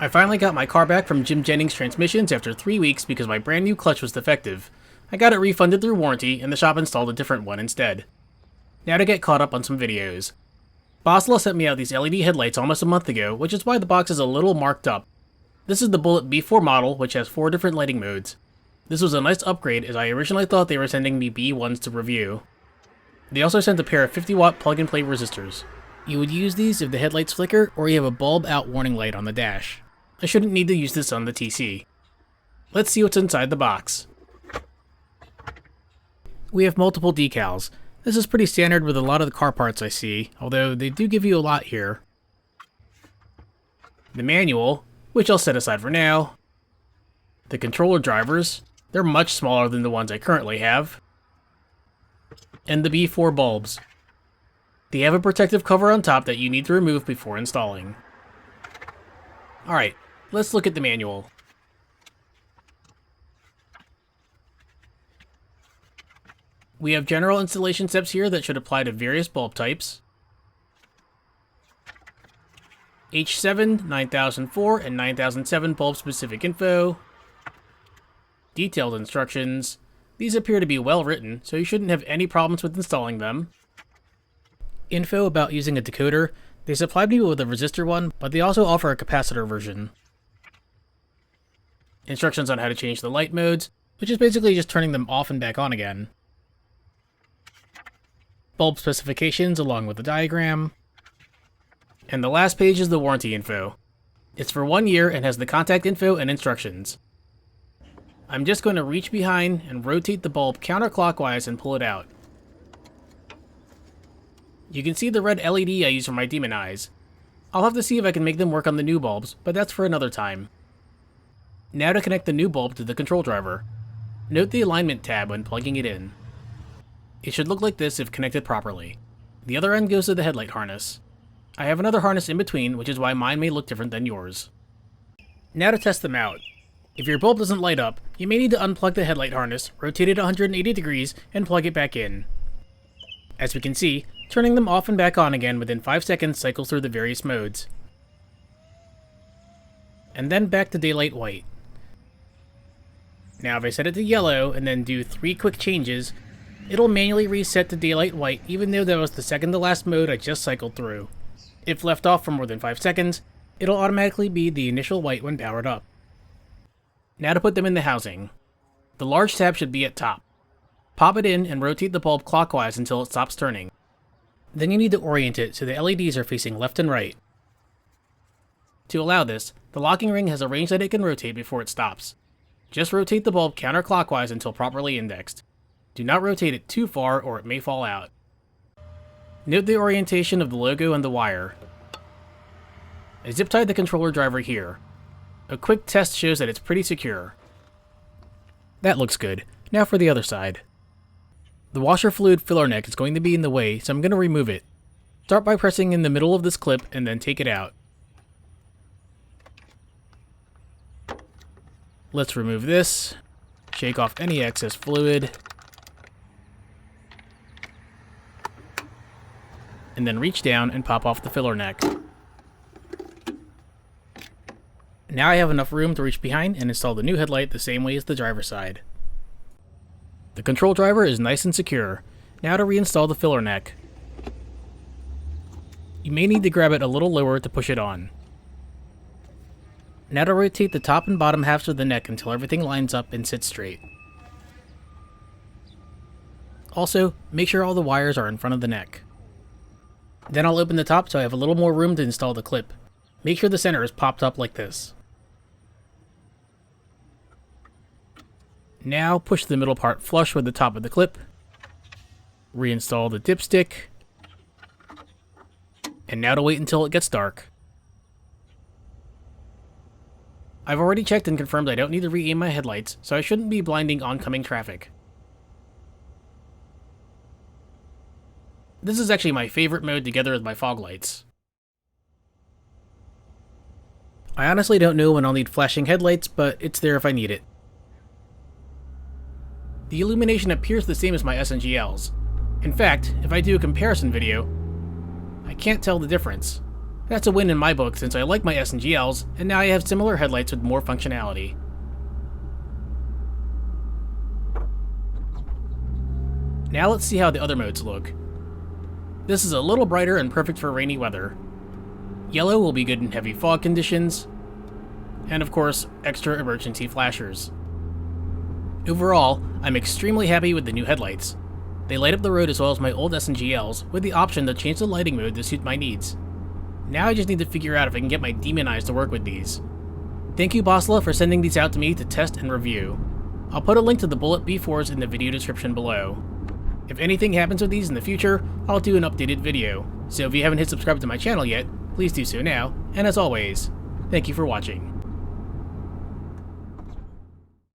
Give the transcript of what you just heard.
I finally got my car back from Jim Jennings Transmissions after 3 weeks because my brand new clutch was defective. I got it refunded through warranty, and the shop installed a different one instead. Now to get caught up on some videos. Boslla sent me out these LED headlights almost a month ago, which is why the box is a little marked up. This is the Bullet B4 model, which has 4 different lighting modes. This was a nice upgrade, as I originally thought they were sending me B1s to review. They also sent a pair of 50-watt plug-and-play resistors. You would use these if the headlights flicker, or you have a bulb out warning light on the dash. I shouldn't need to use this on the TC. Let's see what's inside the box. We have multiple decals. This is pretty standard with a lot of the car parts I see, although they do give you a lot here. The manual, which I'll set aside for now. The controller drivers, they're much smaller than the ones I currently have. And the B4 bulbs. They have a protective cover on top that you need to remove before installing. Alright, let's look at the manual. We have general installation steps here that should apply to various bulb types. H7, 9004, and 9007 bulb specific info. Detailed instructions. These appear to be well written, so you shouldn't have any problems with installing them. Info about using a decoder. They supplied me with a resistor one, but they also offer a capacitor version. Instructions on how to change the light modes, which is basically just turning them off and back on again. Bulb specifications along with the diagram. And the last page is the warranty info. It's for 1 year and has the contact info and instructions. I'm just going to reach behind and rotate the bulb counterclockwise and pull it out. You can see the red LED I use for my demon eyes. I'll have to see if I can make them work on the new bulbs, but that's for another time. Now to connect the new bulb to the control driver. Note the alignment tab when plugging it in. It should look like this if connected properly. The other end goes to the headlight harness. I have another harness in between, which is why mine may look different than yours. Now to test them out. If your bulb doesn't light up, you may need to unplug the headlight harness, rotate it 180 degrees, and plug it back in. As we can see, turning them off and back on again within 5 seconds cycles through the various modes. And then back to daylight white. Now if I set it to yellow and then do 3 quick changes, it'll manually reset to daylight white even though that was the second to last mode I just cycled through. If left off for more than 5 seconds, it'll automatically be the initial white when powered up. Now to put them in the housing. The large tab should be at top. Pop it in and rotate the bulb clockwise until it stops turning. Then you need to orient it so the LEDs are facing left and right. To allow this, the locking ring has a range that it can rotate before it stops. Just rotate the bulb counterclockwise until properly indexed. Do not rotate it too far or it may fall out. Note the orientation of the logo and the wire. I zip tied the controller driver here. A quick test shows that it's pretty secure. That looks good. Now for the other side. The washer fluid filler neck is going to be in the way, so I'm going to remove it. Start by pressing in the middle of this clip and then take it out. Let's remove this. Shake off any excess fluid. And then reach down and pop off the filler neck. Now I have enough room to reach behind and install the new headlight the same way as the driver's side. The control driver is nice and secure. Now to reinstall the filler neck. You may need to grab it a little lower to push it on. Now to rotate the top and bottom halves of the neck until everything lines up and sits straight. Also, make sure all the wires are in front of the neck. Then I'll open the top so I have a little more room to install the clip. Make sure the center is popped up like this. Now push the middle part flush with the top of the clip. Reinstall the dipstick. And now to wait until it gets dark. I've already checked and confirmed I don't need to re-aim my headlights, so I shouldn't be blinding oncoming traffic. This is actually my favorite mode together with my fog lights. I honestly don't know when I'll need flashing headlights, but it's there if I need it. The illumination appears the same as my SNGLs. In fact, if I do a comparison video, I can't tell the difference. That's a win in my book since I like my S&GLs, and now I have similar headlights with more functionality. Now let's see how the other modes look. This is a little brighter and perfect for rainy weather. Yellow will be good in heavy fog conditions, and of course, extra emergency flashers. Overall, I'm extremely happy with the new headlights. They light up the road as well as my old S&GLs, with the option to change the lighting mode to suit my needs. Now I just need to figure out if I can get my demon eyes to work with these. Thank you Boslla for sending these out to me to test and review. I'll put a link to the Bullet B4s in the video description below. If anything happens with these in the future, I'll do an updated video, so if you haven't hit subscribe to my channel yet, please do so now, and as always, thank you for watching.